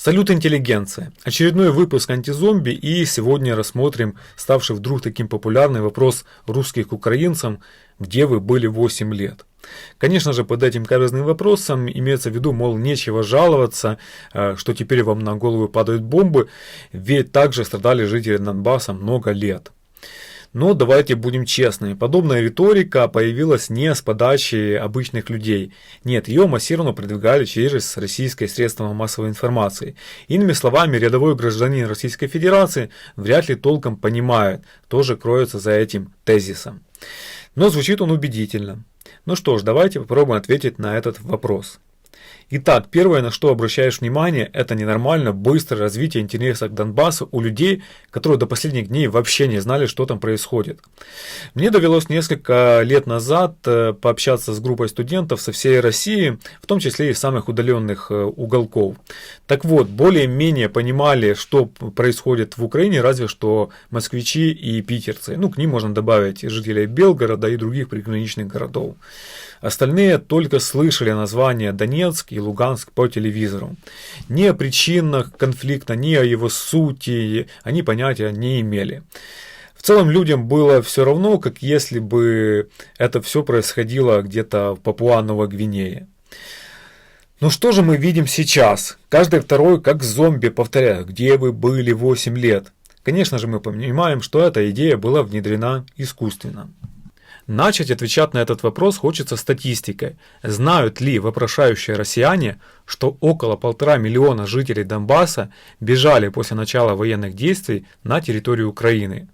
Салют, интеллигенция! Очередной выпуск антизомби, и сегодня рассмотрим ставший вдруг таким популярный вопрос русских к украинцам: где вы были 8 лет? Конечно же, под этим каверзным вопросом имеется в виду, мол, нечего жаловаться, что теперь вам на голову падают бомбы, ведь также страдали жители Донбасса много лет. Но давайте будем честными, подобная риторика появилась не с подачи обычных людей. Нет, ее массированно продвигали через российские средства массовой информации. Иными словами, рядовой гражданин Российской Федерации вряд ли толком понимает, кто же кроется за этим тезисом. Но звучит он убедительно. Ну что ж, давайте попробуем ответить на этот вопрос. Итак, первое, на что обращаешь внимание, это ненормально быстрое развитие интереса к Донбассу у людей, которые до последних дней вообще не знали, что там происходит. Мне довелось несколько лет назад пообщаться с группой студентов со всей России, в том числе и в самых удаленных уголков. Так вот, более-менее понимали, что происходит в Украине, разве что москвичи и питерцы. Ну, к ним можно добавить жителей Белгорода и других приграничных городов. Остальные только слышали названия Донецк и Луганск по телевизору. Ни о причинах конфликта, ни о его сути они понятия не имели. В целом людям было все равно, как если бы это все происходило где-то в Папуа-Новой Гвинее. Ну что же мы видим сейчас? Каждый второй как зомби повторяет: где вы были 8 лет? Конечно же, мы понимаем, что эта идея была внедрена искусственно. Начать отвечать на этот вопрос хочется статистикой. Знают ли вопрошающие россияне, что около 1,5 миллиона жителей Донбасса бежали после начала военных действий на территорию Украины?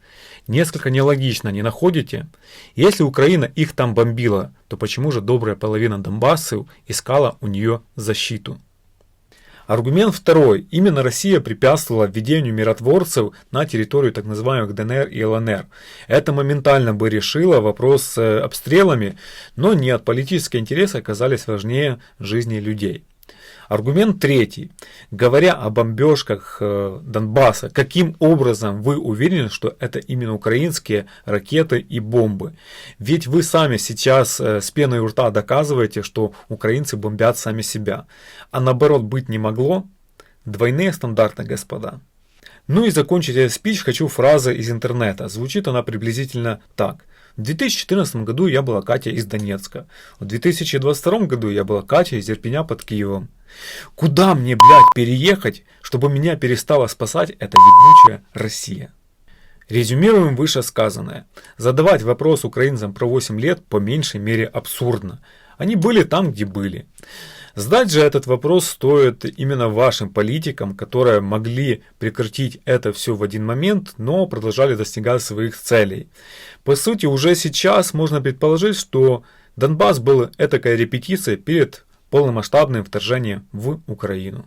Несколько нелогично, не находите? Если Украина их там бомбила, то почему же добрая половина донбассцев искала у нее защиту? Аргумент второй. Именно Россия препятствовала введению миротворцев на территорию так называемых ДНР и ЛНР. Это моментально бы решило вопрос с обстрелами, но нет, политические интересы оказались важнее жизни людей. Аргумент третий. Говоря о бомбежках Донбасса, каким образом вы уверены, что это именно украинские ракеты и бомбы? Ведь вы сами сейчас с пеной у рта доказываете, что украинцы бомбят сами себя. А наоборот быть не могло? Двойные стандарты, господа. Ну и закончить этот спич хочу фразой из интернета. Звучит она приблизительно так. В 2014 году я была Катя из Донецка. В 2022 году я была Катя из Ирпеня под Киевом. Куда мне, блядь, переехать, чтобы меня перестала спасать эта ебучая Россия? Резюмируем вышесказанное. Задавать вопрос украинцам про 8 лет по меньшей мере абсурдно. Они были там, где были. Задать же этот вопрос стоит именно вашим политикам, которые могли прекратить это все в один момент, но продолжали достигать своих целей. По сути, уже сейчас можно предположить, что Донбасс был этакой репетицией перед полномасштабным вторжением в Украину.